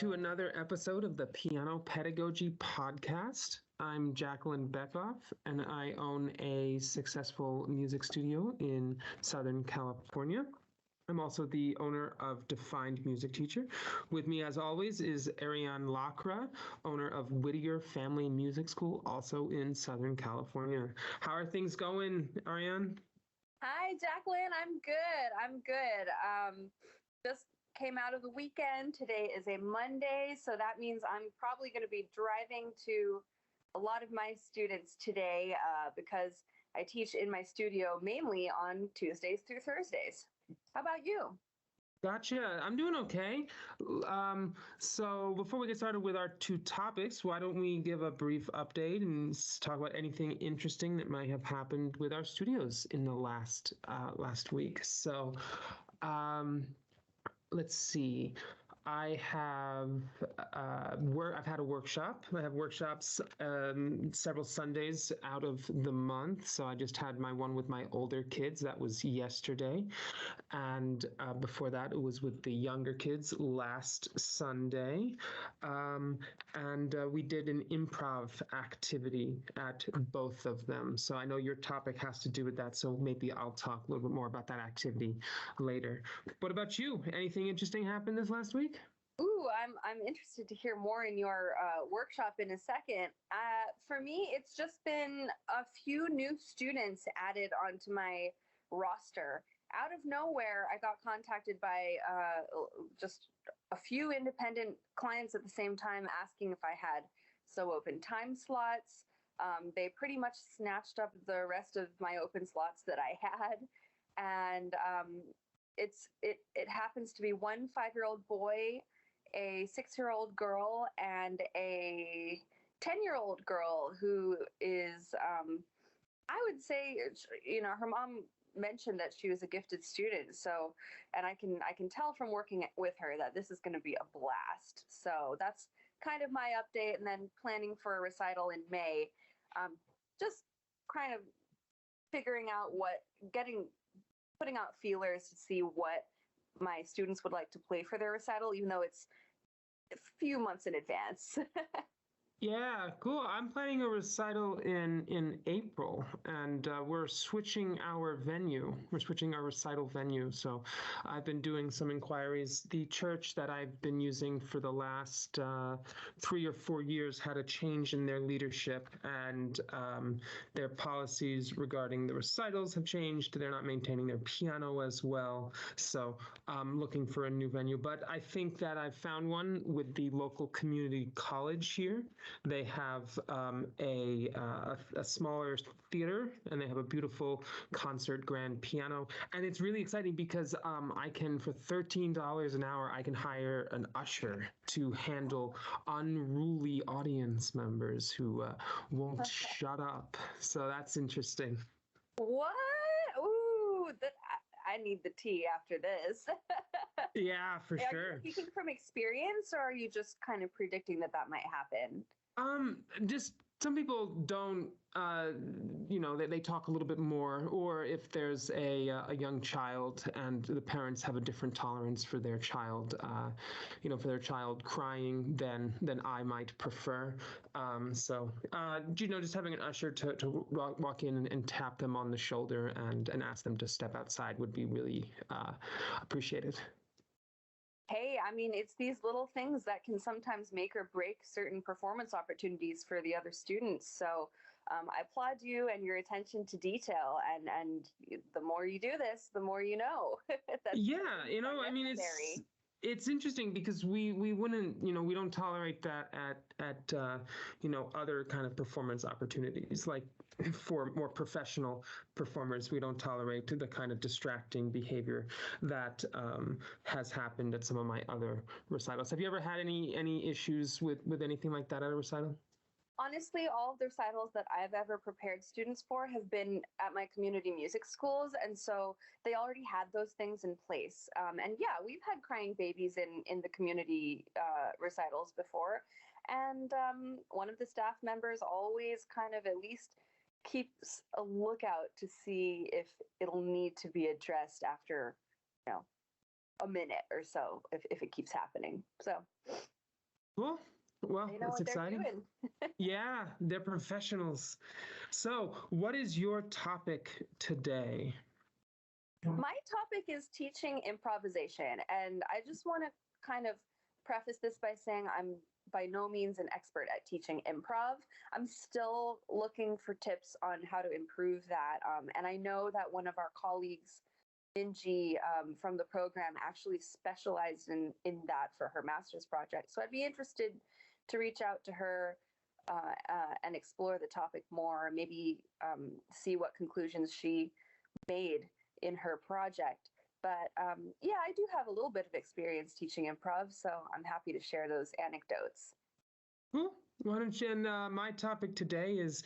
to another episode of the Piano Pedagogy podcast. I'm Jacqueline Beckoff, and I own a successful music studio in Southern California. I'm also the owner of Defined Music Teacher. With me, as always, is Arianne, owner of Whittier Family Music School, also in Southern California. How are things going, Arianne? Hi, Jacqueline. I'm good. Just came out of the weekend. Today is a Monday, so that means I'm probably going to be driving to a lot of my students today because I teach in my studio mainly on Tuesdays through Thursdays. How about you? Gotcha. I'm doing okay. So before we get started with our two topics, why don't we give a brief update and talk about anything interesting that might have happened with our studios in the last week. So let's see. I have I've had a workshop. I have workshops several Sundays out of the month. So I just had my one with my older kids. That was yesterday. And before that, it was with the younger kids last Sunday. And we did an improv activity at both of them. So I know your topic has to do with that. So maybe I'll talk a little bit more about that activity later. What about you? Anything interesting happened this last week? Ooh, I'm interested to hear more in your workshop in a second. For me, it's just been a few new students added onto my roster. Out of nowhere, I got contacted by just a few independent clients at the same time asking if I had open time slots. They pretty much snatched up the rest of my open slots that I had. And it happens to be one 5-year-old boy, a 6-year-old girl, and a 10-year-old girl who is, I would say, her mom mentioned that she was a gifted student. So, and I can tell from working with her that this is going to be a blast. So that's kind of my update, and then planning for a recital in May. Just kind of figuring out putting out feelers to see what my students would like to play for their recital, even though it's a few months in advance. Yeah, cool. I'm planning a recital in April, and we're switching our venue. We're switching our recital venue. So I've been doing some inquiries. The church that I've been using for the last 3 or 4 years had a change in their leadership, and their policies regarding the recitals have changed. They're not maintaining their piano as well. So I'm looking for a new venue. But I think that I've found one with the local community college here. They have a smaller theater, and they have a beautiful concert grand piano. And it's really exciting because I can, for $13 an hour, I can hire an usher to handle unruly audience members who won't shut up. So that's interesting. What? Ooh, I need the tea after this. Yeah, for sure. Are you speaking from experience, or are you just kind of predicting that might happen? Just some people don't, they talk a little bit more, or if there's a young child and the parents have a different tolerance for their child, crying than I might prefer. Just having an usher to walk in and tap them on the shoulder and ask them to step outside would be really appreciated. Hey, I mean, it's these little things that can sometimes make or break certain performance opportunities for the other students. So I applaud you and your attention to detail. And the more you do this, the more you know. Yeah, I mean, it's interesting because we wouldn't, we don't tolerate that at other kind of performance opportunities. Like for more professional performers, we don't tolerate the kind of distracting behavior that has happened at some of my other recitals. Have you ever had any issues with anything like that at a recital? Honestly, all of the recitals that I've ever prepared students for have been at my community music schools. And so they already had those things in place. And yeah, we've had crying babies in the community recitals before. And one of the staff members always kind of at least keeps a lookout to see if it'll need to be addressed after, a minute or so, if it keeps happening. So Cool. Well, They know that's what they're exciting. doing. Yeah, they're professionals. So, what is your topic today? My topic is teaching improvisation, and I just want to kind of preface this by saying I'm by no means an expert at teaching improv. I'm still looking for tips on how to improve that. And I know that one of our colleagues, Minji, from the program, actually specialized in that for her master's project. So I'd be interested to reach out to her and explore the topic more, maybe see what conclusions she made in her project. But yeah, I do have a little bit of experience teaching improv, so I'm happy to share those anecdotes. Cool. Why don't you? And my topic today is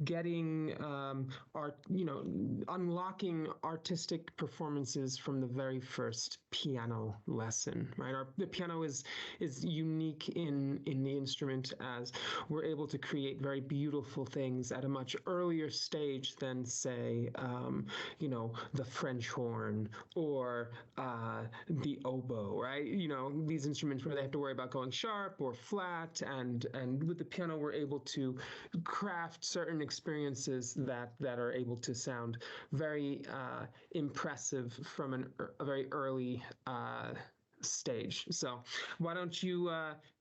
getting art, unlocking artistic performances from the very first piano lesson. Right, the piano is unique in the instrument, as we're able to create very beautiful things at a much earlier stage than, say, the French horn or the oboe. Right, these instruments where they have to worry about going sharp or flat, and with the piano we're able to craft certain experiences that are able to sound very impressive from a very early stage. So why don't you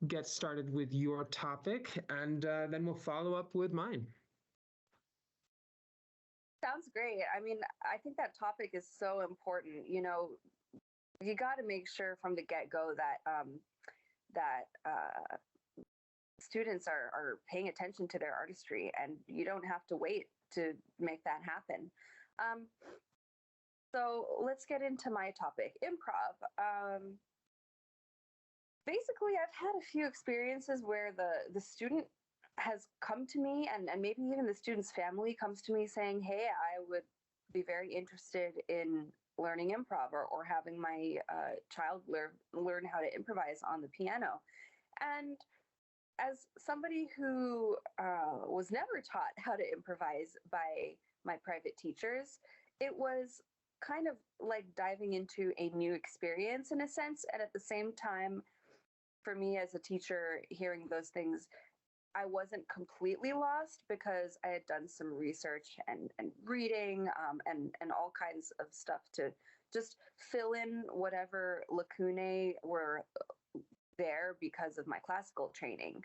get started with your topic, and then we'll follow up with mine. Sounds great. I mean, I think that topic is so important. You got to make sure from the get-go that students are paying attention to their artistry, and you don't have to wait to make that happen. So let's get into my topic, improv. Basically, I've had a few experiences where the student has come to me, and maybe even the student's family comes to me saying, hey, I would be very interested in learning improv, or having my child learn how to improvise on the piano. And as somebody who was never taught how to improvise by my private teachers, it was kind of like diving into a new experience in a sense. And at the same time, for me as a teacher, hearing those things, I wasn't completely lost, because I had done some research and reading and all kinds of stuff to just fill in whatever lacunae were there because of my classical training.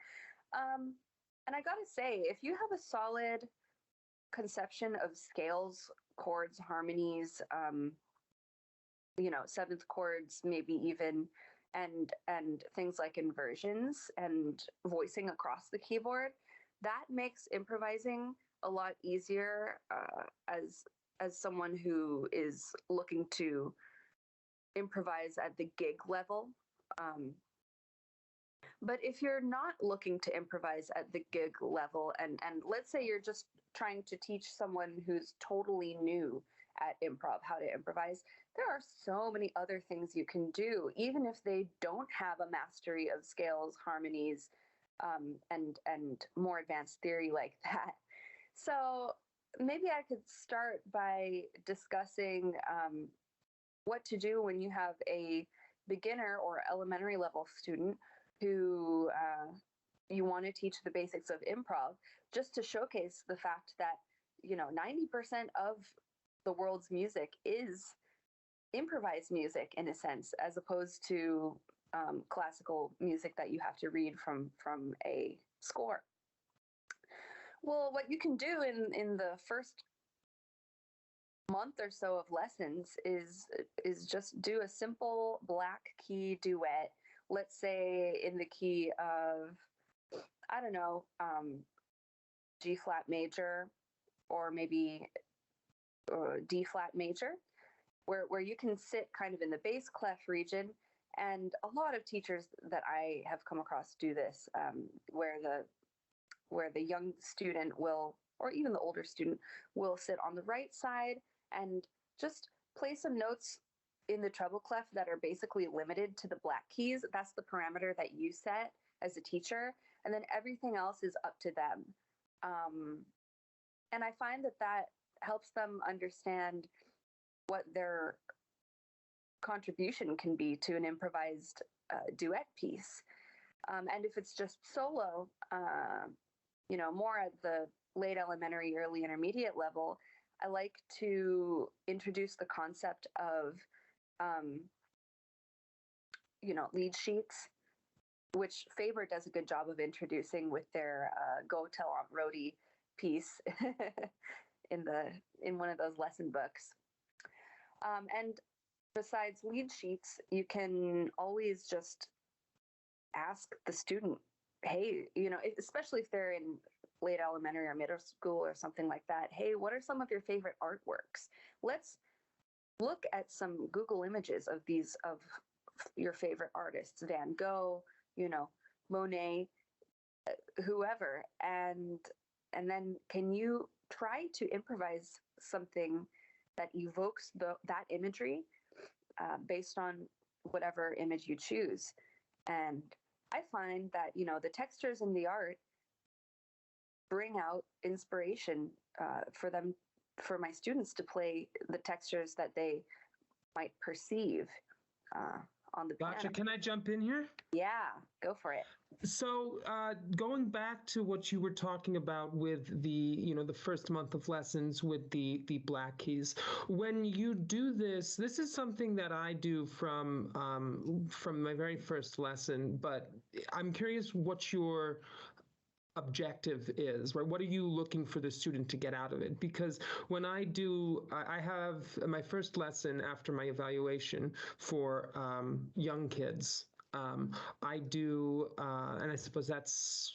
And I gotta say, if you have a solid conception of scales, chords, harmonies, seventh chords, maybe even, and things like inversions and voicing across the keyboard, that makes improvising a lot easier as someone who is looking to improvise at the gig level. But if you're not looking to improvise at the gig level, and let's say you're just trying to teach someone who's totally new at improv how to improvise, there are so many other things you can do, even if they don't have a mastery of scales, harmonies, and more advanced theory like that. So maybe I could start by discussing what to do when you have a beginner or elementary level student who you want to teach the basics of improv, just to showcase the fact that 90% of the world's music is improvised music, in a sense, as opposed to classical music that you have to read from a score. Well, what you can do in the first month or so of lessons is just do a simple black key duet. Let's say in the key of, I don't know, G flat major, or maybe D flat major, where you can sit kind of in the bass clef region. And a lot of teachers that I have come across do this, where the young student will, or even the older student, will sit on the right side and just play some notes in the treble clef that are basically limited to the black keys. That's the parameter that you set as a teacher, and then everything else is up to them. And I find that helps them understand what their contribution can be to an improvised duet piece. And if it's just solo, more at the late elementary, early intermediate level, I like to introduce the concept of, um, lead sheets, which Faber does a good job of introducing with their Go Tell Aunt Rhody piece in one of those lesson books. And besides lead sheets, you can always just ask the student, hey, especially if they're in late elementary or middle school or something like that, hey, what are some of your favorite artworks? Let's look at some Google images of your favorite artists, Van Gogh, Monet, whoever, and then can you try to improvise something that evokes that imagery based on whatever image you choose. And I find that the textures in the art bring out inspiration for my students to play the textures that they might perceive on the piano. Gotcha. Can I jump in here? Yeah, go for it. So going back to what you were talking about with the first month of lessons with the black keys, when you do this is something that I do from my very first lesson, but I'm curious what your objective is, right? What are you looking for the student to get out of it? Because when I have my first lesson after my evaluation for young kids. I do, and I suppose that's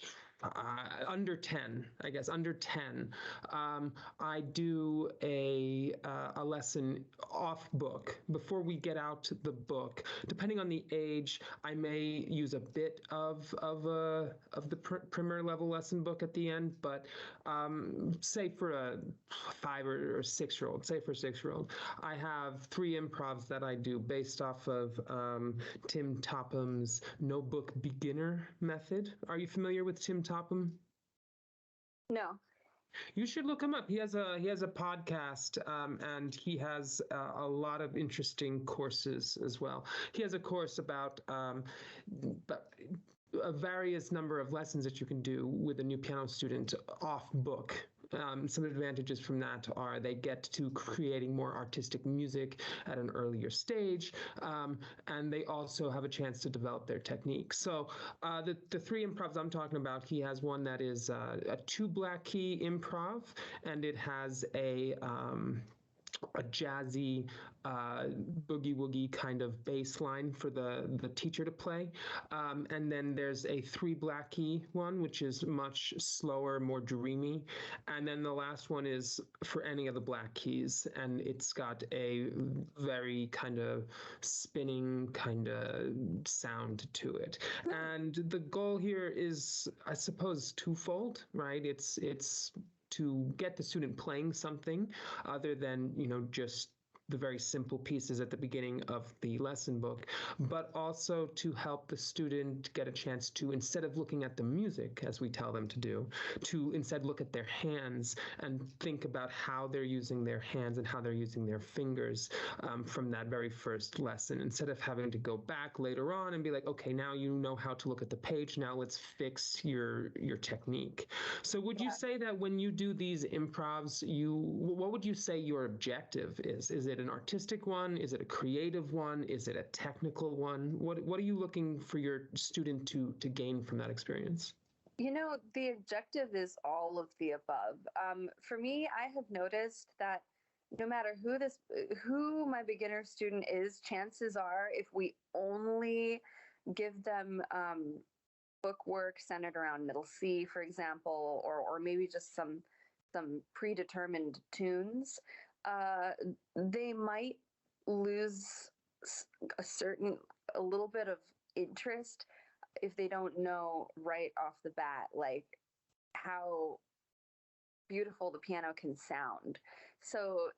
under 10, I guess, under 10. I do a lesson off book before we get out the book. Depending on the age, I may use a bit of the primer level lesson book at the end, but say for a 5 or 6-year-old, I have 3 improvs that I do based off of Tim Topham's No Book Beginner method. Are you familiar with Tim Topham? No. You should look him up. He has a podcast, and he has a lot of interesting courses as well. He has a course about a various number of lessons that you can do with a new piano student off book. Some advantages from that are they get to creating more artistic music at an earlier stage, and they also have a chance to develop their technique. So the 3 improvs I'm talking about, he has one that is a 2 black key improv, and it has a jazzy boogie woogie kind of bass line for the teacher to play. And then there's a 3 black key one, which is much slower, more dreamy. And then the last one is for any of the black keys, and it's got a very kind of spinning kind of sound to it. And the goal here is, I suppose, twofold, right? It's to get the student playing something other than, just the very simple pieces at the beginning of the lesson book, but also to help the student get a chance to, instead of looking at the music, as we tell them to do, to instead look at their hands and think about how they're using their hands and how they're using their fingers from that very first lesson, instead of having to go back later on and be like, okay, now you know how to look at the page, now let's fix your technique. So would you say that when you do these improvs, what would you say your objective is? Is it an artistic one? Is it a creative one? Is it a technical one? What are you looking for your student to gain from that experience? The objective is all of the above. For me, I have noticed that no matter who my beginner student is, chances are if we only give them book work centered around middle C, for example, or maybe just some predetermined tunes, they might lose a little bit of interest if they don't know right off the bat, like how beautiful the piano can sound. So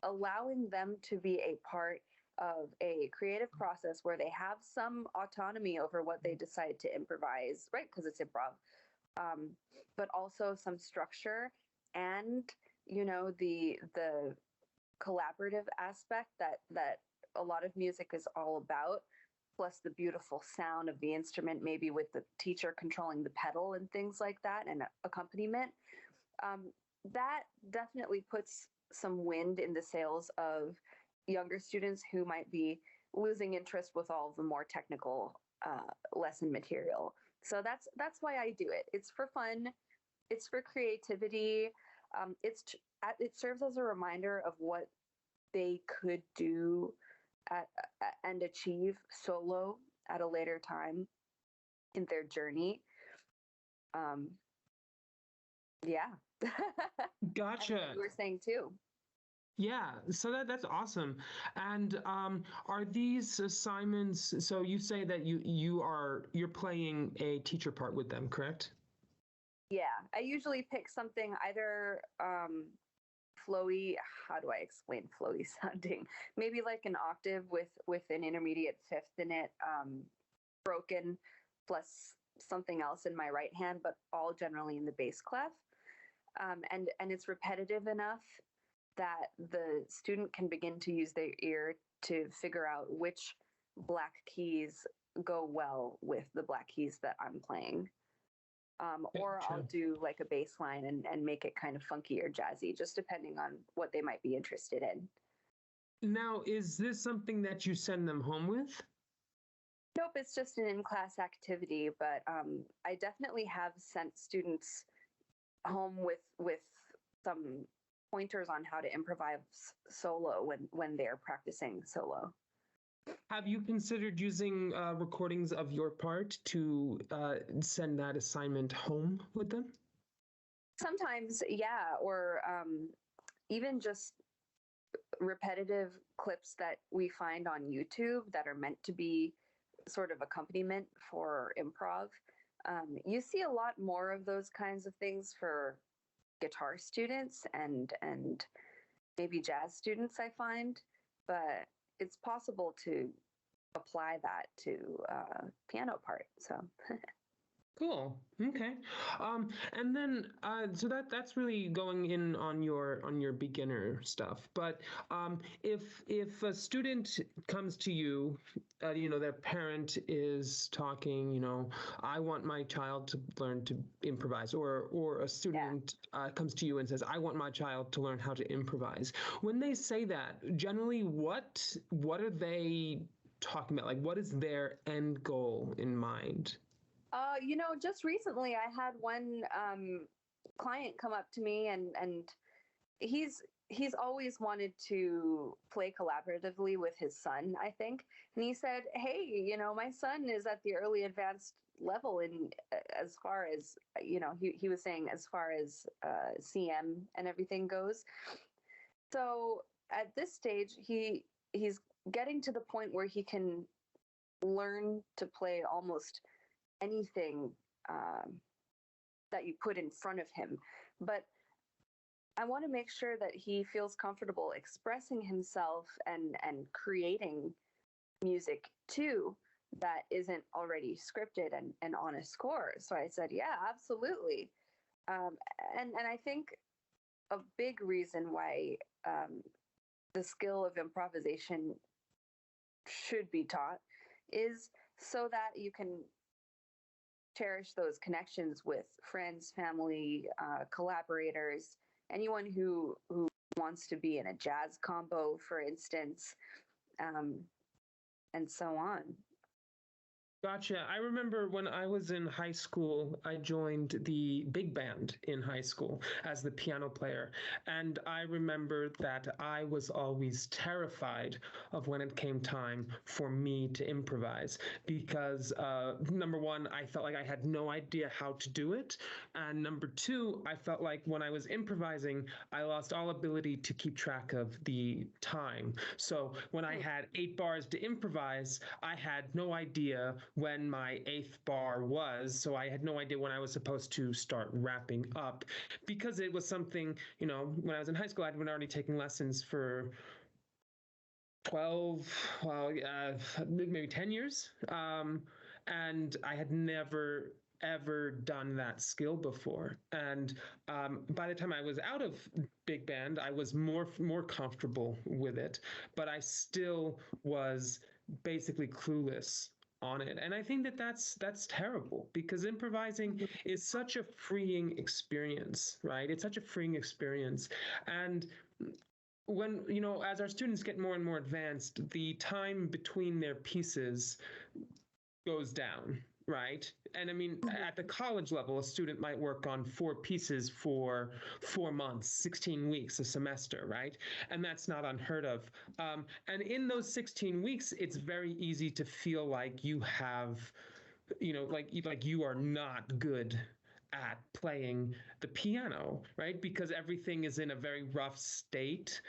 allowing them to be a part of a creative process where they have some autonomy over what they decide to improvise, right? Because it's improv, but also some structure and the collaborative aspect that a lot of music is all about. plus the beautiful sound of the instrument, maybe with the teacher controlling the pedal and things like that, and accompaniment, um, that definitely puts some wind in the sails of younger students who might be losing interest with all of the more technical lesson material. So that's why I do it. It's for fun. It's for creativity. It serves as a reminder of what they could do and achieve solo at a later time in their journey. Um, yeah. Gotcha. You were saying too. Yeah, so that's awesome. And are these assignments, so you say that you're playing a teacher part with them, correct? Yeah, I usually pick something either flowy. How do I explain flowy sounding? Maybe like an octave with an intermediate fifth in it, broken, plus something else in my right hand, but all generally in the bass clef. And it's repetitive enough that the student can begin to use their ear to figure out which black keys go well with the black keys that I'm playing. Or Gotcha. I'll do like a bass line and make it kind of funky or jazzy, just depending on what they might be interested in. Now, is this something that you send them home with? Nope, it's just an in-class activity, but I definitely have sent students home with some pointers on how to improvise solo when they're practicing solo. Have you considered using recordings of your part to send that assignment home with them? Sometimes, yeah, or even just repetitive clips that we find on YouTube that are meant to be sort of accompaniment for improv. You see a lot more of those kinds of things for guitar students and maybe jazz students, I find, but it's possible to apply that to piano part. So Cool. Okay. And then so that's really going in on your beginner stuff. But if a student comes to you, their parent is talking, I want my child to learn to improvise, or a yeah. student comes to you and says, I want my child to learn how to improvise. When they say that, generally, what are they talking about? Like, what is their end goal in mind? Just recently I had one client come up to me and he's he's always wanted to play collaboratively with his son, I think. And he said, "Hey, my son is at the early advanced level in as far as he was saying as far as CM and everything goes. So at this stage, he's getting to the point where he can learn to play almost anything that you put in front of him. But I want to make sure that he feels comfortable expressing himself and creating music too that isn't already scripted and on a score." So I said, yeah, absolutely. And I think a big reason why the skill of improvisation should be taught is so that you can cherish those connections with friends, family, collaborators, anyone who wants to be in a jazz combo, for instance, um, and so on. Gotcha. I remember when I was in high school, I joined the big band in high school as the piano player. And I remember that I was always terrified of when it came time for me to improvise because, number one, I felt like I had no idea how to do it. And number two, I felt like when I was improvising, I lost all ability to keep track of the time. So when I had 8 bars to improvise, I had no idea when my eighth bar was, so I had no idea when I was supposed to start wrapping up because it was something, when I was in high school, I'd been already taking lessons for 12, well, maybe 10 years. And I had never ever done that skill before. And by the time I was out of big band, I was more comfortable with it, but I still was basically clueless on it. And I think that that's terrible, because improvising is such a freeing experience, right? It's such a freeing experience. And when, as our students get more and more advanced, the time between their pieces goes down, right? And I mean, at the college level, a student might work on 4 pieces for 4 months, 16 weeks, a semester, right? And that's not unheard of. And in those 16 weeks, it's very easy to feel like you have, like you are not good at playing the piano, right? Because everything is in a very rough state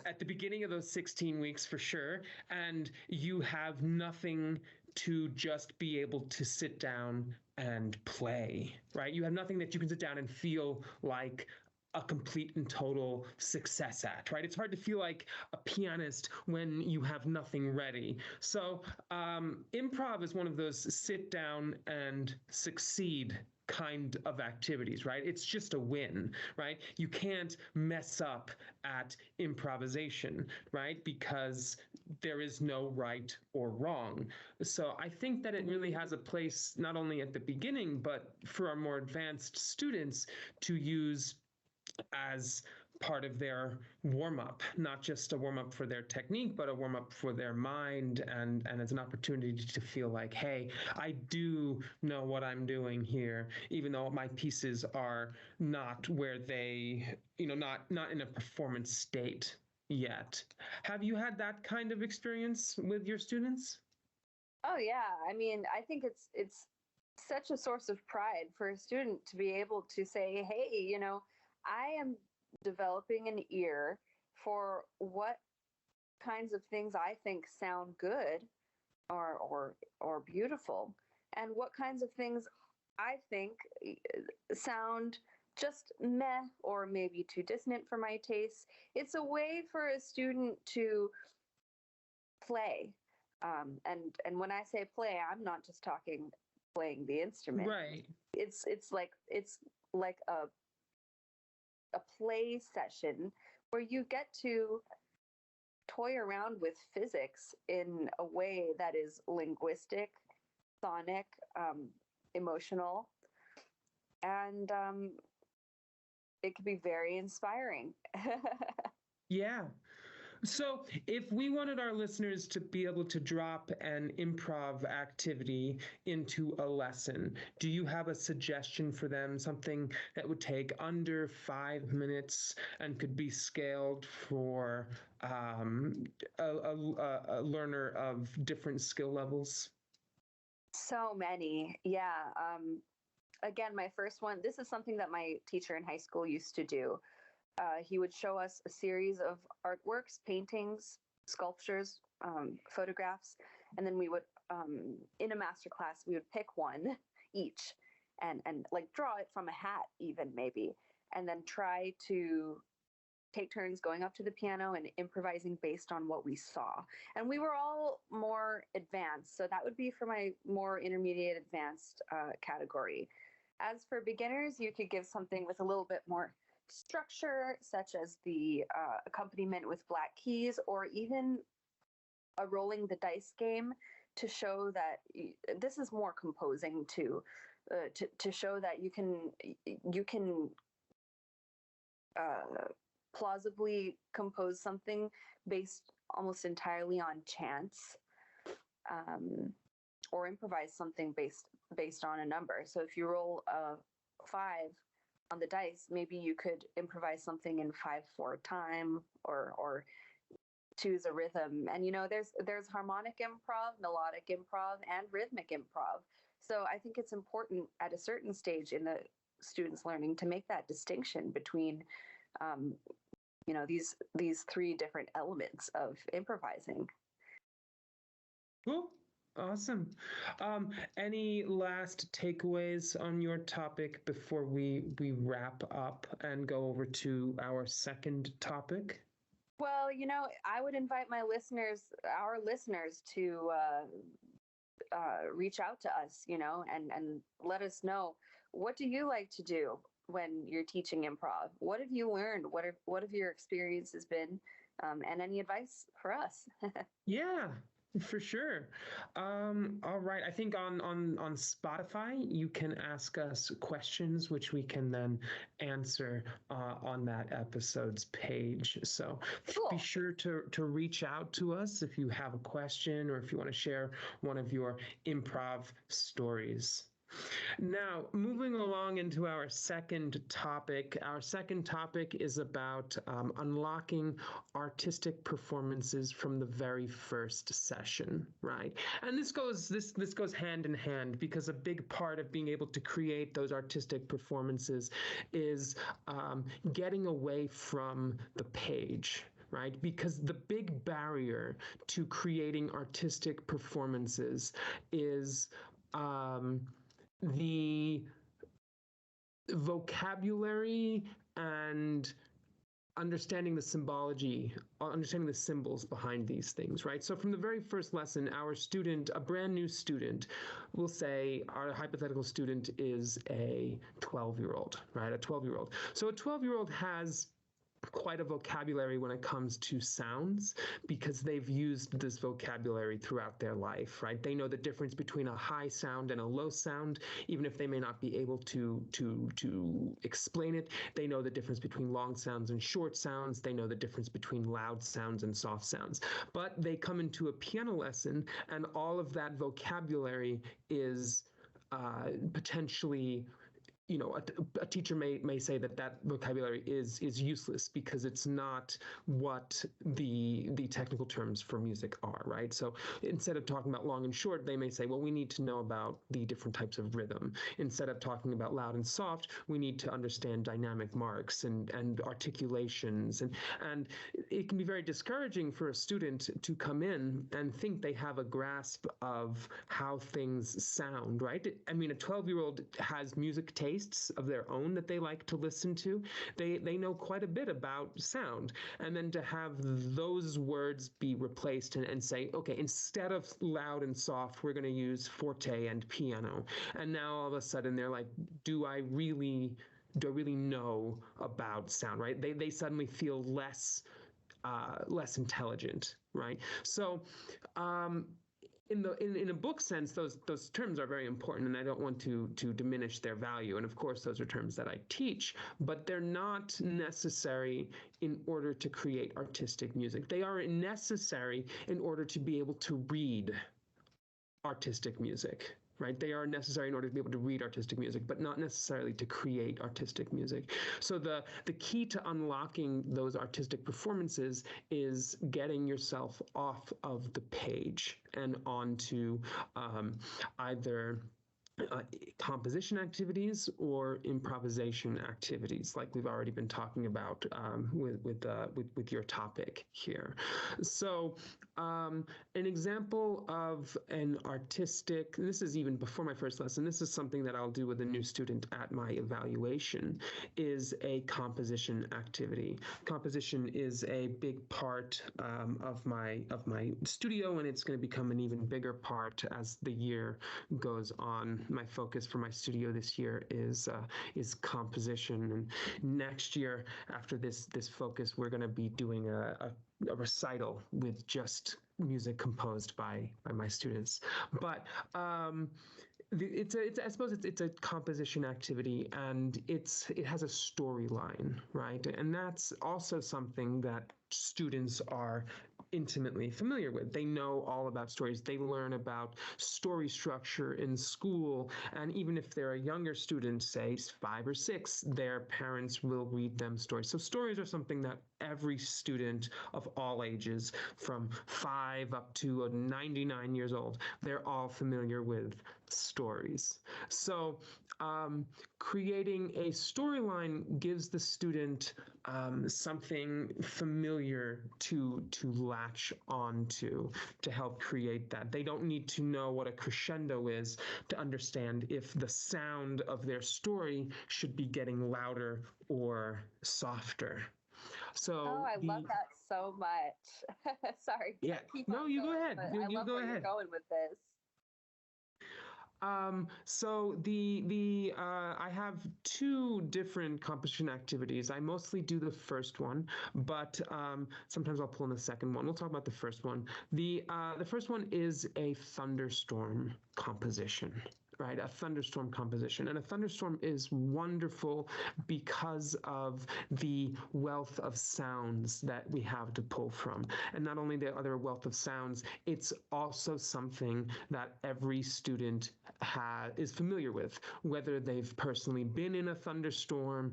at the beginning of those 16 weeks, for sure. And you have nothing to just be able to sit down and play, right? You have nothing that you can sit down and feel like a complete and total success at, right? It's hard to feel like a pianist when you have nothing ready. So improv is one of those sit down and succeed kind of activities, right? It's just a win, right? You can't mess up at improvisation, right? Because there is no right or wrong. So I think that it really has a place not only at the beginning, but for our more advanced students to use as part of their warm up, not just a warm up for their technique, but a warm up for their mind, and as an opportunity to feel like, hey, I do know what I'm doing here, even though my pieces are not where they, not in a performance state yet. Have you had that kind of experience with your students? Oh yeah, I mean, I think it's such a source of pride for a student to be able to say, "Hey, I am developing an ear for what kinds of things I think sound good or beautiful, and what kinds of things I think sound just meh or maybe too dissonant for my tastes." It's a way for a student to play. And when I say play, I'm not just talking playing the instrument. Right. It's like a play session where you get to toy around with physics in a way that is linguistic, sonic, emotional, and it can be very inspiring. Yeah. So, if we wanted our listeners to be able to drop an improv activity into a lesson, do you have a suggestion for them? Something that would take under 5 minutes and could be scaled for a learner of different skill levels? So many. Yeah. Again, my first one, this is something that my teacher in high school used to do. He would show us a series of artworks, paintings, sculptures, photographs, and then we would, in a master class, we would pick one each and like draw it from a hat, even maybe, and then try to take turns going up to the piano and improvising based on what we saw. And we were all more advanced, so that would be for my more intermediate advanced category. As for beginners, you could give something with a little bit more structure, such as the accompaniment with black keys, or even a rolling the dice game to show that this is more composing too, to show that you can plausibly compose something based almost entirely on chance, um, or improvise something based on a number. So if you roll a 5 on the dice, maybe you could improvise something in 5/4 time, or choose a rhythm. And there's harmonic improv, melodic improv, and rhythmic improv. So I think it's important at a certain stage in the students' learning to make that distinction between um, these 3 different elements of improvising. Cool. Awesome. Any last takeaways on your topic before we wrap up and go over to our second topic? Well, I would invite our listeners, to reach out to us, and let us know, what do you like to do when you're teaching improv? What have you learned? What have your experiences been? And any advice for us? Yeah. For sure. All right. I think on Spotify you can ask us questions, which we can then answer on that episode's page. So be Cool. sure to reach out to us if you have a question or if you want to share one of your improv stories. Now, moving along into our second topic. Our second topic is about unlocking artistic performances from the very first session, right? And this goes hand in hand because a big part of being able to create those artistic performances is getting away from the page, right? Because the big barrier to creating artistic performances is the vocabulary and understanding the symbology, understanding the symbols behind these things, right? So from the very first lesson, our student, a brand new student, will say our hypothetical student is a 12-year-old, right? A 12-year-old. So a 12-year-old has quite a vocabulary when it comes to sounds because they've used this vocabulary throughout their life, right? They know the difference between a high sound and a low sound, even if they may not be able to explain it. They know the difference between long sounds and short sounds. They know the difference between loud sounds and soft sounds. But they come into a piano lesson and all of that vocabulary is potentially, a teacher may say that vocabulary is useless because it's not what the technical terms for music are, right? So instead of talking about long and short, they may say, well, we need to know about the different types of rhythm. Instead of talking about loud and soft, we need to understand dynamic marks and articulations, and it can be very discouraging for a student to come in and think they have a grasp of how things sound, right? I mean, a 12-year-old has music tastes of their own that they like to listen to. They know quite a bit about sound. And then to have those words be replaced and say, okay, instead of loud and soft, we're going to use forte and piano. And now all of a sudden they're like, do I really know about sound, right? They suddenly feel less intelligent, right? So in a book sense, those terms are very important, and I don't want to diminish their value. And of course, those are terms that I teach, but they're not necessary in order to create artistic music. They are necessary in order to be able to read artistic music, right? They are necessary in order to be able to read artistic music, but not necessarily to create artistic music. So the key to unlocking those artistic performances is getting yourself off of the page and onto either composition activities or improvisation activities, like we've already been talking about with your topic here. So an example of an artistic, this is even before my first lesson, this is something that I'll do with a new student at my evaluation, is a composition activity. Composition is a big part of my studio, and it's going to become an even bigger part as the year goes on. My focus for my studio this year is composition, and next year, after this focus, we're going to be doing a recital with just music composed by my students. But I suppose it's a composition activity, and it has a storyline, right? And that's also something that students are intimately familiar with. They know all about stories. They learn about story structure in school, and even if they're a younger student, say 5 or 6, their parents will read them stories. So stories are something that every student of all ages, from 5 up to 99 years old, they're all familiar with stories. So creating a storyline gives the student something familiar to latch onto to help create that. They don't need to know what a crescendo is to understand if the sound of their story should be getting louder or softer. So I love that so much. Sorry. Yeah. Keep No, on you go going, ahead. but I You love go where ahead. you're going with this. So I have two different composition activities. I mostly do the first one, but sometimes I'll pull in the second one. We'll talk about the first one. The first one is a thunderstorm composition. Right, a thunderstorm composition. And a thunderstorm is wonderful because of the wealth of sounds that we have to pull from. And not only the other wealth of sounds, it's also something that every student is familiar with, whether they've personally been in a thunderstorm,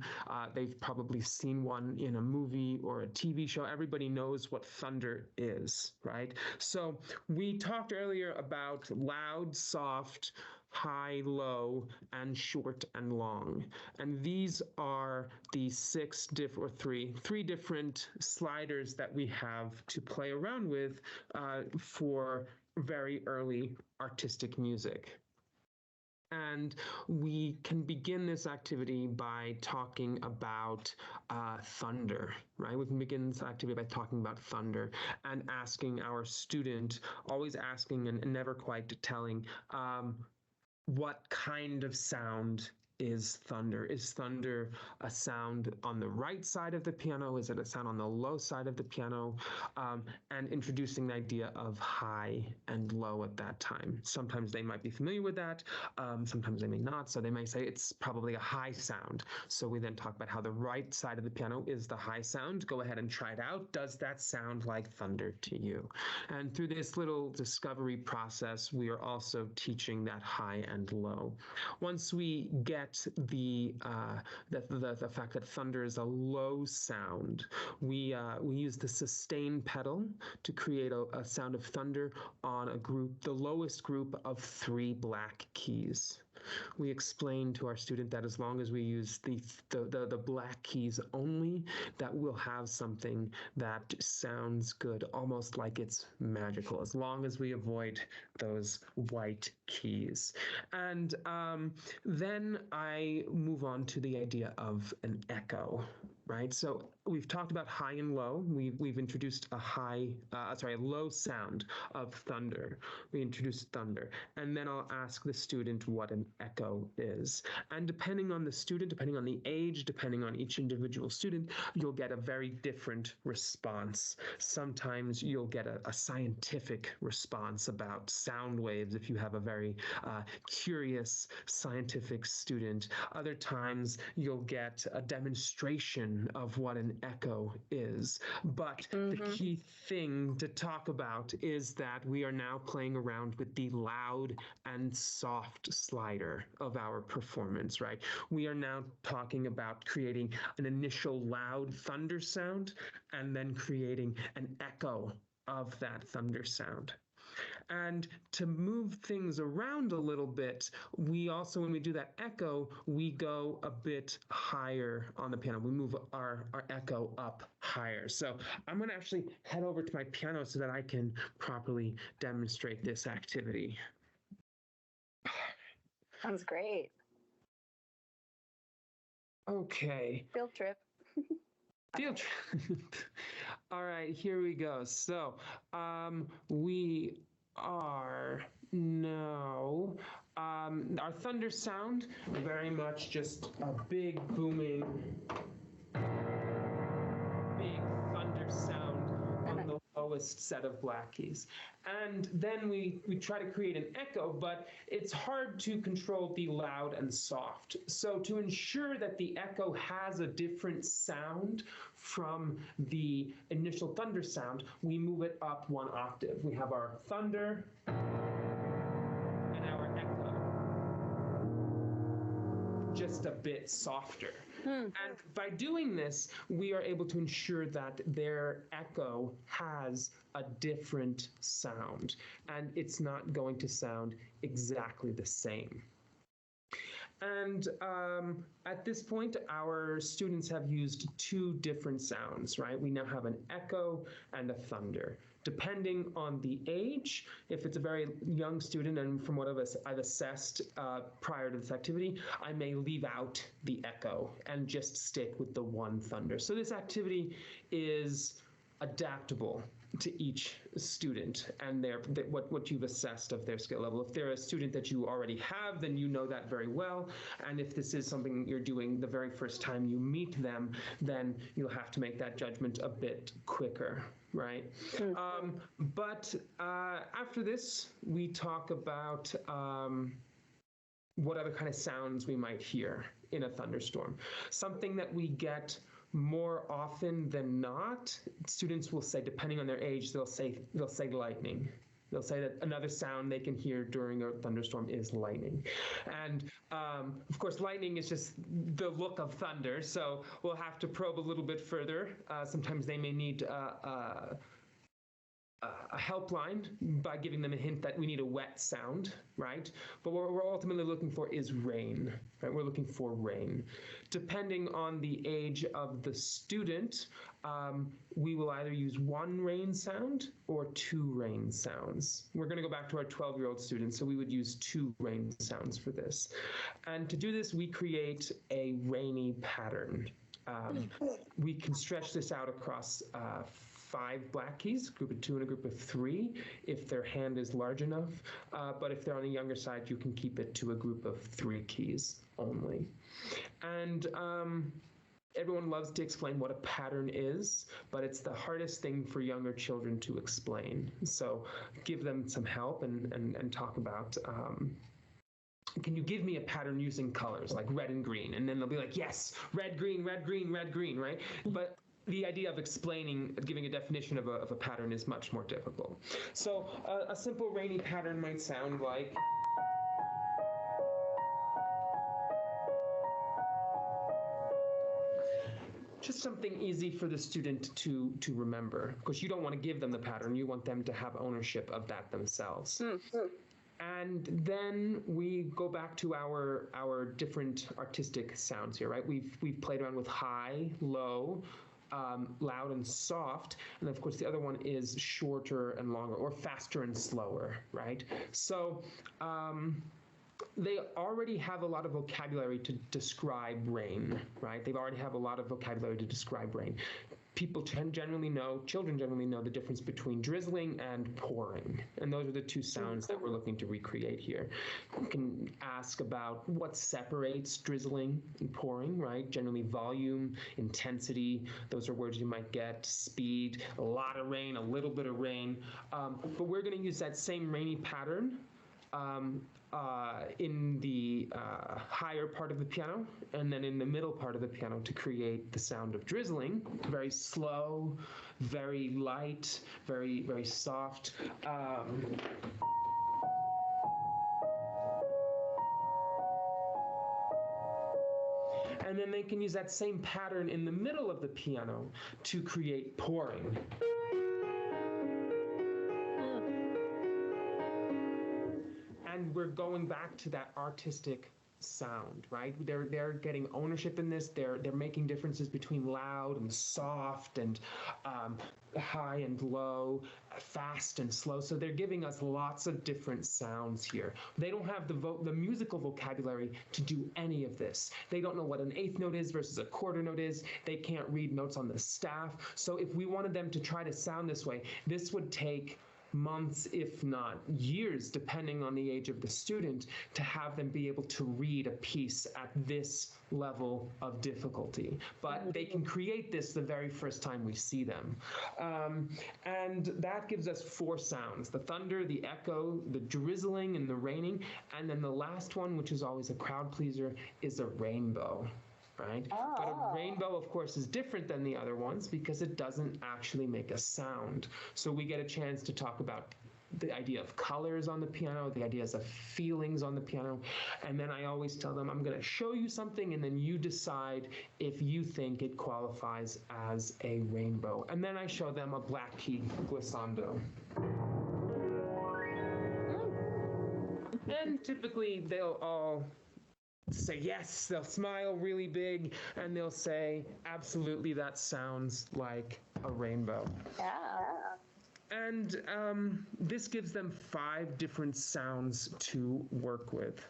they've probably seen one in a movie or a TV show. Everybody knows what thunder is, right? So we talked earlier about loud, soft, high, low, and short and long. And these are the three different sliders that we have to play around with for very early artistic music. And we can begin this activity by talking about thunder, right? We can begin this activity by talking about thunder and asking our student, always asking and never quite telling, what kind of sound is thunder? Is thunder a sound on the right side of the piano? Is it a sound on the low side of the piano? And introducing the idea of high and low at that time. Sometimes they might be familiar with that. Sometimes they may not. So they may say it's probably a high sound. So we then talk about how the right side of the piano is the high sound. Go ahead and try it out. Does that sound like thunder to you? And through this little discovery process, we are also teaching that high and low. Once we get the fact that thunder is a low sound, we use the sustain pedal to create a sound of thunder on the lowest group of 3 black keys. We explain to our student that as long as we use the black keys only, that we'll have something that sounds good, almost like it's magical, as long as we avoid those white keys. And then I move on to the idea of an echo, right? So we've talked about high and low. We've introduced a low sound of thunder. We introduced thunder, and then I'll ask the student what an echo is. And depending on the student, depending on the age, depending on each individual student, you'll get a very different response. Sometimes you'll get a scientific response about sound waves if you have a very curious scientific student. Other times you'll get a demonstration of what an echo is. But the key thing to talk about is that we are now playing around with the loud and soft slider of our performance, right? We are now talking about creating an initial loud thunder sound and then creating an echo of that thunder sound. And to move things around a little bit, we also, when we do that echo, we go a bit higher on the piano. We move our echo up higher. So I'm going to actually head over to my piano so that I can properly demonstrate this activity. Sounds great. Okay. Field trip. Field trip. All right, here we go. So we are now our thunder sound, very much just a big booming, big thunder sound on the lowest set of black keys. And then we try to create an echo, but it's hard to control the loud and soft. So to ensure that the echo has a different sound from the initial thunder sound, we move it up 1 octave. We have our thunder and our echo just a bit softer. And by doing this, we are able to ensure that their echo has a different sound, and it's not going to sound exactly the same. And at this point, our students have used 2 different sounds, right? We now have an echo and a thunder. Depending on the age, if it's a very young student, and from what I've assessed prior to this activity, I may leave out the echo and just stick with the 1 thunder. So this activity is adaptable to each student and what you've assessed of their skill level. If they're a student that you already have, then you know that very well. And if this is something you're doing the very first time you meet them, then you'll have to make that judgment a bit quicker, right? But after this, we talk about what other kind of sounds we might hear in a thunderstorm. Something that we get more often than not, students will say, depending on their age, they'll say lightning. They'll say that another sound they can hear during a thunderstorm is lightning. And of course, lightning is just the look of thunder, so we'll have to probe a little bit further. Sometimes they may need a helpline by giving them a hint that we need a wet sound, right? But what we're ultimately looking for is rain, right? We're looking for rain. Depending on the age of the student, we will either use one rain sound or two rain sounds. We're going to go back to our 12-year-old students, so we would use two rain sounds for this. And to do this, we create a rainy pattern. We can stretch this out across 5 black keys, a group of 2 and a group of 3, if their hand is large enough. But if they're on the younger side, you can keep it to a group of 3 keys only. And everyone loves to explain what a pattern is, but it's the hardest thing for younger children to explain. So give them some help and talk about, can you give me a pattern using colors like red and green? And then they'll be like, yes, red, green, red, green, red, green, right? But the idea of giving a definition of a pattern is much more difficult. So a simple rainy pattern might sound like, just something easy for the student to remember, because you don't want to give them the pattern, you want them to have ownership of that themselves. And then we go back to our different artistic sounds here, right? We've played around with high, low, loud and soft, and of course the other one is shorter and longer, or faster and slower, right? So they already have a lot of vocabulary to describe rain, right? They already have a lot of vocabulary to describe rain. Children generally know the difference between drizzling and pouring. And those are the two sounds that we're looking to recreate here. You can ask about what separates drizzling and pouring, right? Generally volume, intensity, those are words you might get, speed, a lot of rain, a little bit of rain. But we're going to use that same rainy pattern in the higher part of the piano, and then in the middle part of the piano to create the sound of drizzling. Very slow, very light, very, very soft. And then they can use that same pattern in the middle of the piano to create pouring. And we're going back to that artistic sound, right? They're getting ownership in this. They're making differences between loud and soft and high and low, fast and slow. So they're giving us lots of different sounds here. They don't have the musical vocabulary to do any of this. They don't know what an eighth note is versus a quarter note is. They can't read notes on the staff. So if we wanted them to try to sound this way, this would take months, if not years, depending on the age of the student, to have them be able to read a piece at this level of difficulty. But they can create this the very first time we see them. And that gives us 4 sounds: the thunder, the echo, the drizzling, and the raining. And then the last one, which is always a crowd pleaser, is a rainbow. Right? But a rainbow, of course, is different than the other ones because it doesn't actually make a sound. So we get a chance to talk about the idea of colors on the piano, the ideas of feelings on the piano. And then I always tell them, I'm going to show you something, and then you decide if you think it qualifies as a rainbow. And then I show them a black key glissando. And typically they'll all say yes, they'll smile really big, and they'll say, absolutely, that sounds like a rainbow. Yeah. And this gives them 5 different sounds to work with.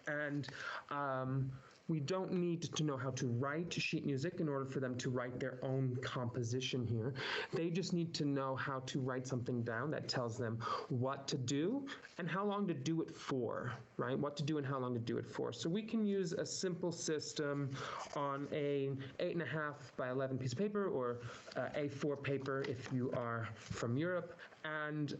And we don't need to know how to write sheet music in order for them to write their own composition here. They just need to know how to write something down that tells them what to do and how long to do it for, right? What to do and how long to do it for. So we can use a simple system on a 8.5 by 11 piece of paper, or A4 paper if you are from Europe, and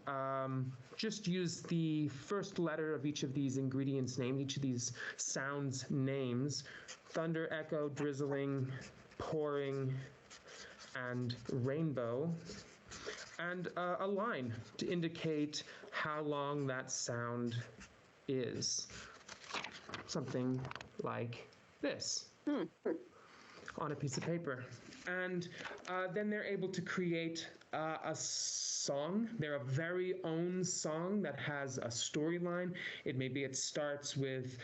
just use the first letter of each of these ingredients named, each of these sounds names: thunder, echo, drizzling, pouring, and rainbow, and a line to indicate how long that sound is. Something like this on a piece of paper. And then they're able to create a song, their very own song that has a storyline. It starts with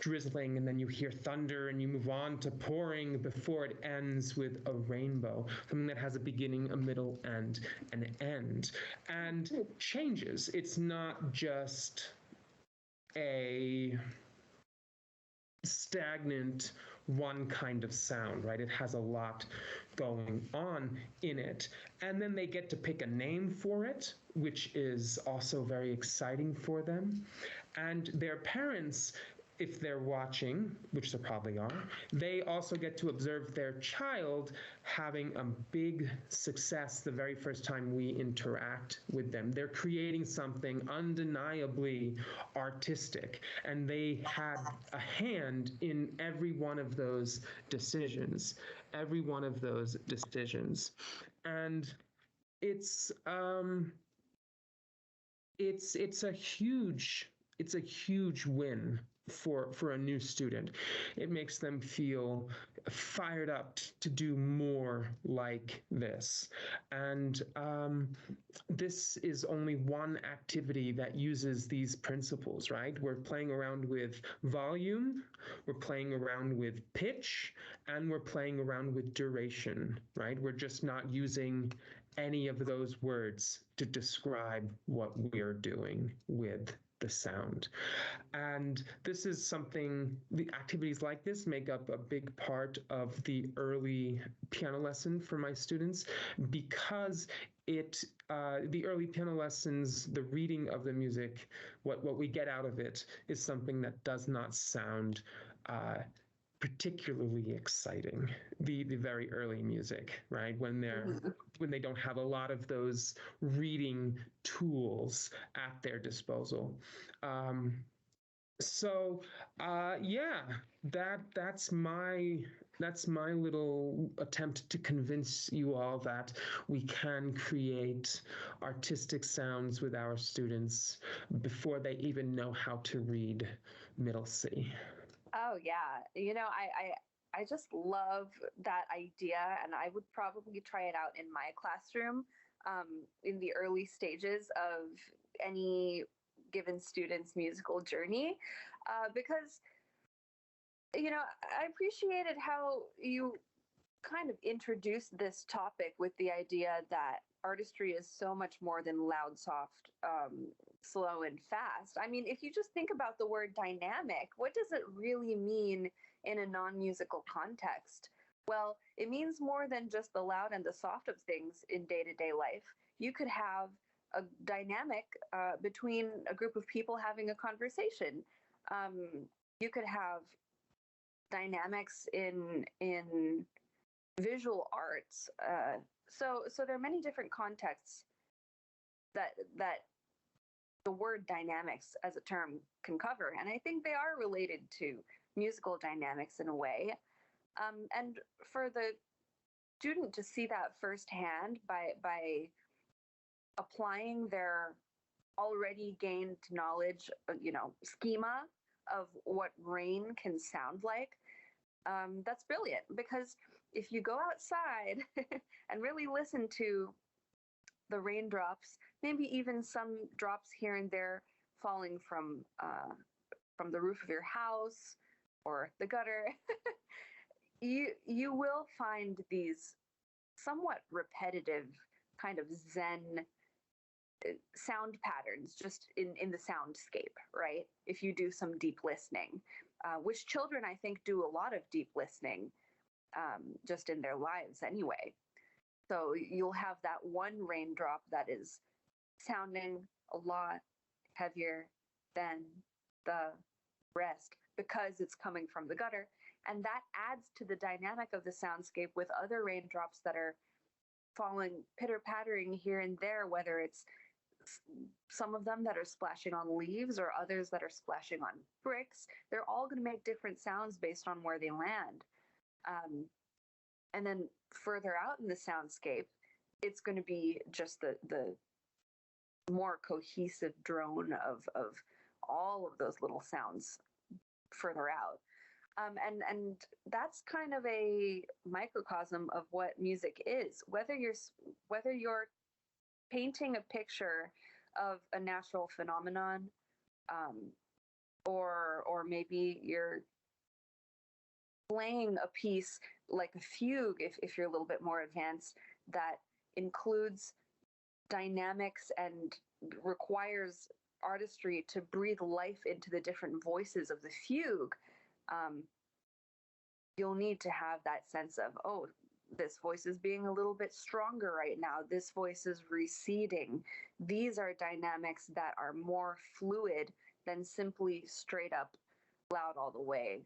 drizzling, and then you hear thunder, and you move on to pouring before it ends with a rainbow, something that has a beginning, a middle, and an end, and changes. It's not just a stagnant one kind of sound, right? It has a lot going on in it. And then they get to pick a name for it, which is also very exciting for them. And their parents, if they're watching, which they probably are, they also get to observe their child having a big success the very first time we interact with them. They're creating something undeniably artistic, and they had a hand in every one of those decisions, And it's a huge win for a new student. It makes them feel fired up to do more like this. And this is only one activity that uses these principles, right? We're playing around with volume, we're playing around with pitch, and we're playing around with duration, right? We're just not using any of those words to describe what we're doing with the sound. And this is something, the activities like this make up a big part of the early piano lesson for my students, because the early piano lessons, the reading of the music, what we get out of it is something that does not sound particularly exciting. The very early music, right? When they don't have a lot of those reading tools at their disposal. That's my little attempt to convince you all that we can create artistic sounds with our students before they even know how to read middle C. Oh yeah, I just love that idea, and I would probably try it out in my classroom in the early stages of any given student's musical journey, because I appreciated how you kind of introduced this topic with the idea that artistry is so much more than loud, soft, slow, and fast. I mean, if you just think about the word dynamic, what does it really mean in a non-musical context? Well, it means more than just the loud and the soft of things in day-to-day life. You could have a dynamic between a group of people having a conversation. You could have dynamics in visual arts. So there are many different contexts that the word dynamics as a term can cover, and I think they are related to musical dynamics in a way. And for the student to see that firsthand by applying their already gained knowledge, schema of what rain can sound like, that's brilliant, because if you go outside and really listen to the raindrops, maybe even some drops here and there falling from the roof of your house or the gutter, you will find these somewhat repetitive kind of Zen sound patterns just in the soundscape, right? If you do some deep listening. which children I think do a lot of deep listening just in their lives anyway. So you'll have that one raindrop that is sounding a lot heavier than the rest because it's coming from the gutter. And that adds to the dynamic of the soundscape with other raindrops that are falling pitter-pattering here and there, whether it's some of them that are splashing on leaves or others that are splashing on bricks. They're all going to make different sounds based on where they land. And then further out in the soundscape, it's going to be just the more cohesive drone of all of those little sounds further out. And that's kind of a microcosm of what music is. Whether you're painting a picture of a natural phenomenon, or maybe you're playing a piece like a fugue, if you're a little bit more advanced, that includes dynamics and requires artistry to breathe life into the different voices of the fugue. You'll need to have that sense of, oh, this voice is being a little bit stronger right now. This voice is receding. These are dynamics that are more fluid than simply straight up loud all the way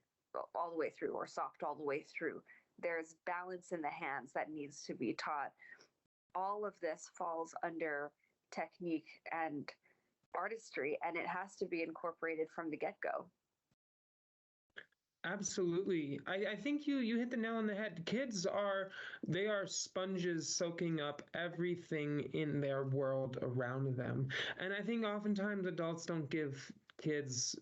through, or soft all the way through. There's balance in the hands that needs to be taught. All of this falls under technique and artistry, and it has to be incorporated from the get-go. Absolutely. I think you hit the nail on the head. They are sponges soaking up everything in their world around them. And I think oftentimes adults don't give kids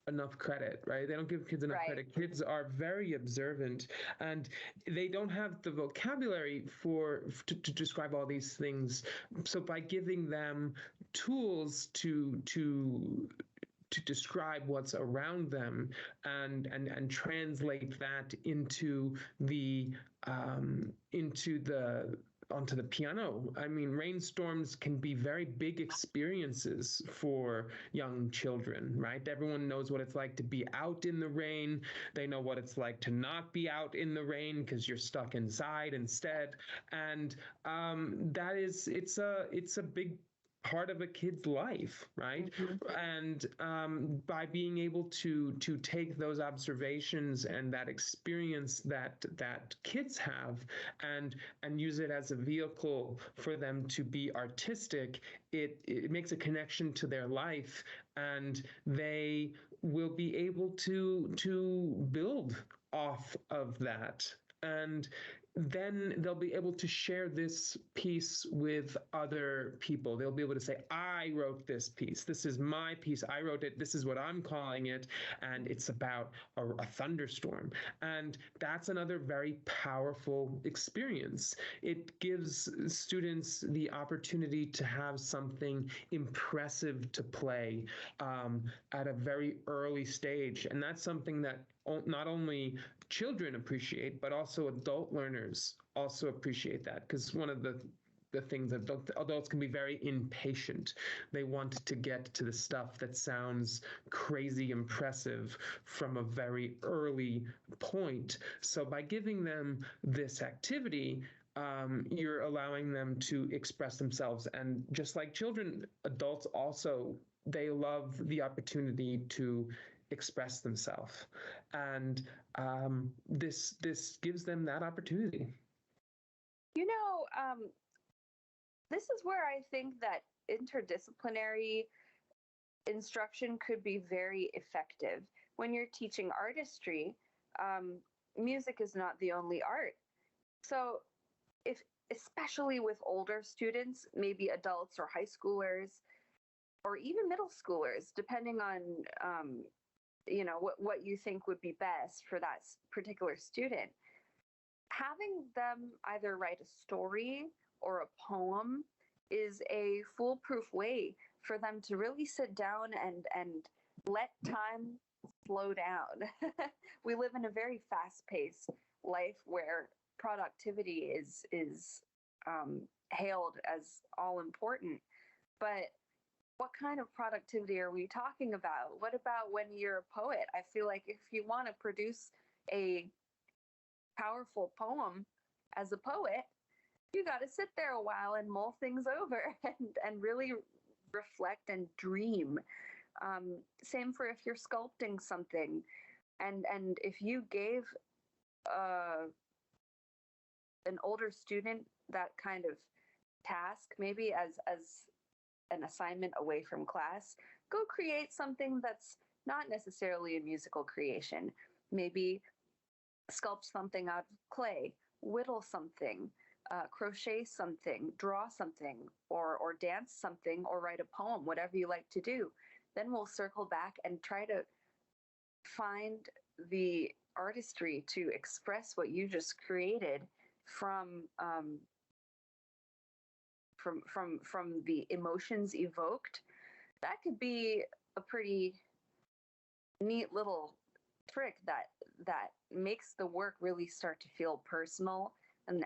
enough credit, right? They don't give kids enough credit. Kids are very observant, and they don't have the vocabulary to describe all these things. So by giving them tools to describe what's around them and translate that onto the piano. I mean, rainstorms can be very big experiences for young children, right? Everyone knows what it's like to be out in the rain. They know what it's like to not be out in the rain because you're stuck inside instead. And it's a big part of a kid's life, right? Mm-hmm. And by being able to take those observations and that experience that kids have and use it as a vehicle for them to be artistic, it makes a connection to their life, and they will be able to build off of that. And then they'll be able to share this piece with other people. They'll be able to say, I wrote this piece. This is my piece. I wrote it. This is what I'm calling it. And it's about a thunderstorm. And that's another very powerful experience. It gives students the opportunity to have something impressive to play at a very early stage. And that's something that not only children appreciate, but also adult learners also appreciate that, because one of the things that adults can be very impatient. They want to get to the stuff that sounds crazy impressive from a very early point. So by giving them this activity, you're allowing them to express themselves. And just like children, adults also, they love the opportunity to express themselves, and this gives them that opportunity. This is where I think that interdisciplinary instruction could be very effective. When you're teaching artistry, music is not the only art. So especially with older students, maybe adults or high schoolers, or even middle schoolers, depending on what you think would be best for that particular student, having them either write a story or a poem is a foolproof way for them to really sit down and let time slow down. We live in a very fast-paced life where productivity is hailed as all important, but what kind of productivity are we talking about? What about when you're a poet? I feel like if you want to produce a powerful poem as a poet, you got to sit there a while and mull things over and really reflect and dream. Same for if you're sculpting something, and if you gave uh, an older student that kind of task, maybe as an assignment away from class, go create something that's not necessarily a musical creation. Maybe sculpt something out of clay, whittle something, crochet something, draw something, or dance something, or write a poem, whatever you like to do. Then we'll circle back and try to find the artistry to express what you just created from the emotions evoked. That could be a pretty neat little trick that makes the work really start to feel personal and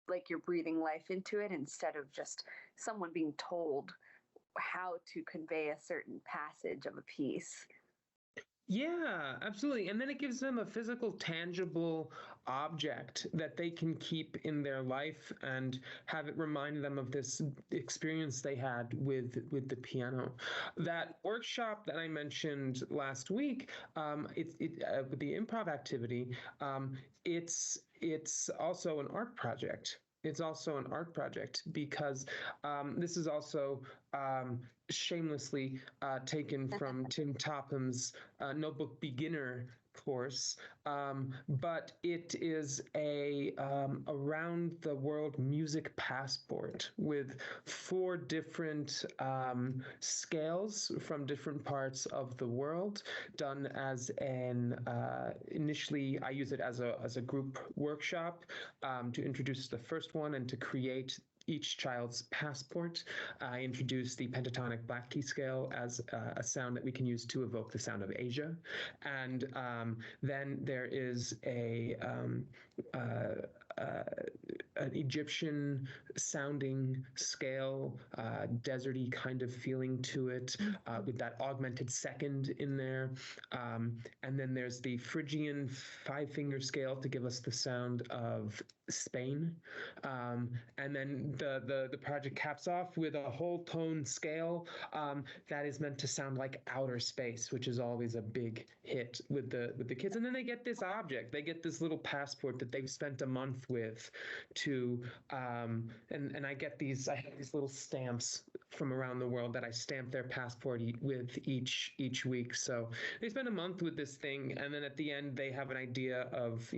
like you're breathing life into it instead of just someone being told how to convey a certain passage of a piece. Yeah, absolutely. And then it gives them a physical, tangible object that they can keep in their life and have it remind them of this experience they had with the piano. That workshop that I mentioned last week, with the improv activity, it's also an art project. It's also an art project because this is also shamelessly taken from Tim Topham's Notebook Beginner course, but it is a around the world music passport with 4 different scales from different parts of the world, done as an initially I use it as a group workshop to introduce the first one and to create each child's passport. I introduced the pentatonic black key scale as a sound that we can use to evoke the sound of Asia. And then there is an Egyptian sounding scale, deserty kind of feeling to it, with that augmented second in there. And then there's the Phrygian 5-finger scale to give us the sound of Spain. And then the project caps off with a whole tone scale that is meant to sound like outer space, which is always a big hit with the kids. And then they get this object, they get this little passport that they've spent a month with to and I have these little stamps from around the world that I stamp their passport with each week. So they spend a month with this thing, and then at the end they have an idea of,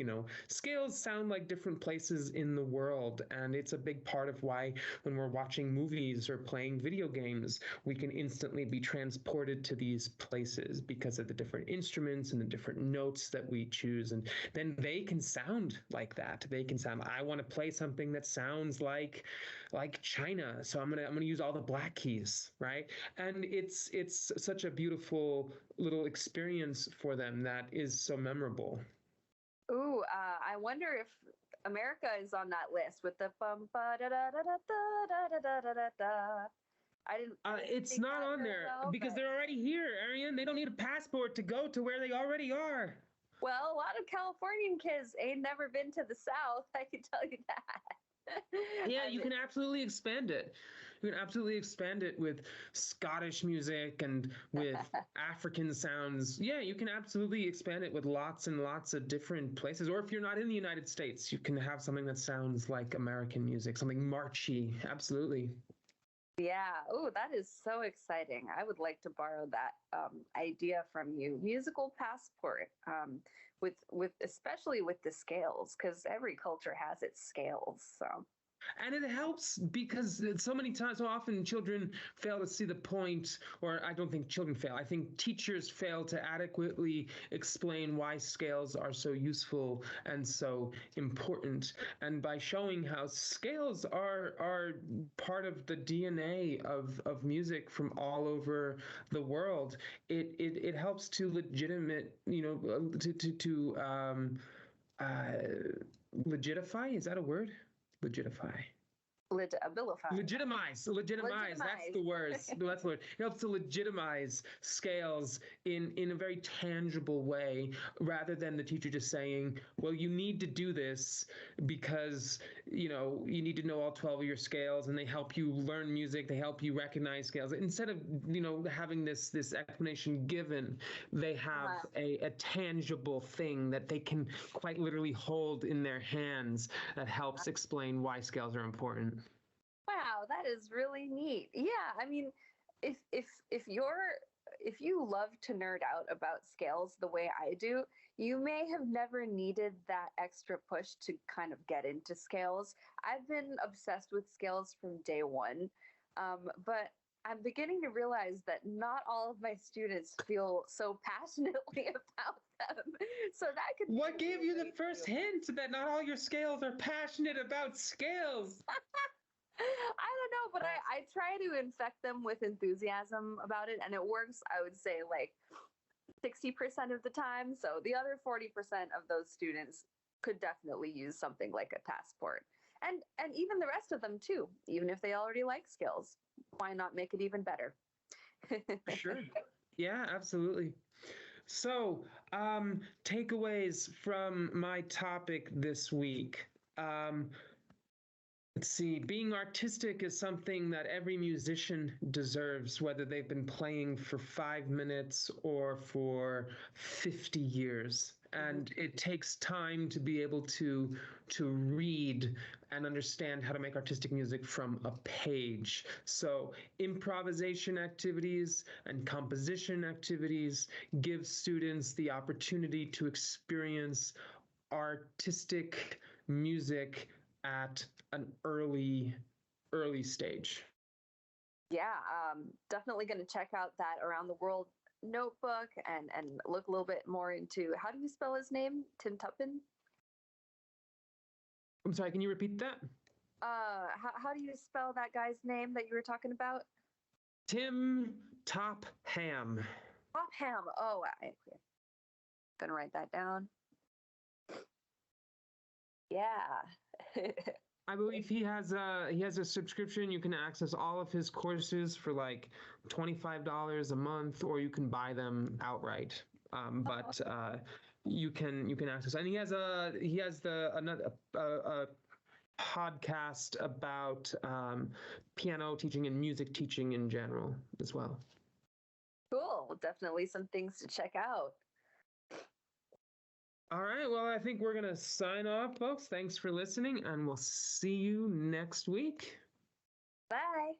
scales sound like different places in the world, and it's a big part of why when we're watching movies or playing video games, we can instantly be transported to these places because of the different instruments and the different notes that we choose, and then they can sound like that. They can sound, I want to play something that sounds like China, so I'm gonna use all the black keys, right? And it's such a beautiful little experience for them that is so memorable. Ooh, I wonder if America is on that list with the bum ba da da da da da da da da da. I didn't it's not on there well, because they're already here, Arianne. They don't need a passport to go to where they already are. Well, a lot of Californian kids ain't never been to the South. I can tell you that. Yeah, you can absolutely expand it. You can absolutely expand it with Scottish music and with African sounds. Yeah, you can absolutely expand it with lots and lots of different places. Or if you're not in the United States, you can have something that sounds like American music, something marchy. Absolutely. Yeah. Oh, that is so exciting. I would like to borrow that idea from you. Musical passport, with especially with the scales, because every culture has its scales. So. And it helps because so often children fail to see the point, or I don't think children fail. I think teachers fail to adequately explain why scales are so useful and so important. And by showing how scales are part of the DNA of music from all over the world, it helps to legitimate, legitify, is that a word? Legitify. Abilify. Legitimize. That's the word. That's the word. It helps to legitimize scales in a very tangible way, rather than the teacher just saying, well, you need to do this because, you need to know all 12 of your scales, and they help you learn music. They help you recognize scales. Instead of, having this explanation given, they have a tangible thing that they can quite literally hold in their hands that helps explain why scales are important. Wow, that is really neat. Yeah, I mean, if you love to nerd out about scales the way I do, you may have never needed that extra push to kind of get into scales. I've been obsessed with scales from day one, but I'm beginning to realize that not all of my students feel so passionately about them. So that could. What gave you the first hint that not all your scales are passionate about scales? I don't know, but I try to infect them with enthusiasm about it, and it works, I would say, like 60% of the time. So the other 40% of those students could definitely use something like a passport. And even the rest of them too, even if they already like skills, why not make it even better? Sure. Yeah, absolutely. So, takeaways from my topic this week. Let's see, being artistic is something that every musician deserves, whether they've been playing for 5 minutes or for 50 years. And it takes time to be able to read and understand how to make artistic music from a page. So improvisation activities and composition activities give students the opportunity to experience artistic music at an early stage. Yeah, definitely going to check out that Around the World notebook and look a little bit more into, how do you spell his name? Tim Tuppin? I'm sorry, can you repeat that? How do you spell that guy's name that you were talking about? Tim Topham. Topham. Oh, I'm gonna write that down. Yeah. I believe he has a subscription. You can access all of his courses for like $25 a month, or you can buy them outright. But you can access, and he has another podcast about piano teaching and music teaching in general as well. Cool. Definitely some things to check out. All right. Well, I think we're going to sign off, folks. Thanks for listening, and we'll see you next week. Bye.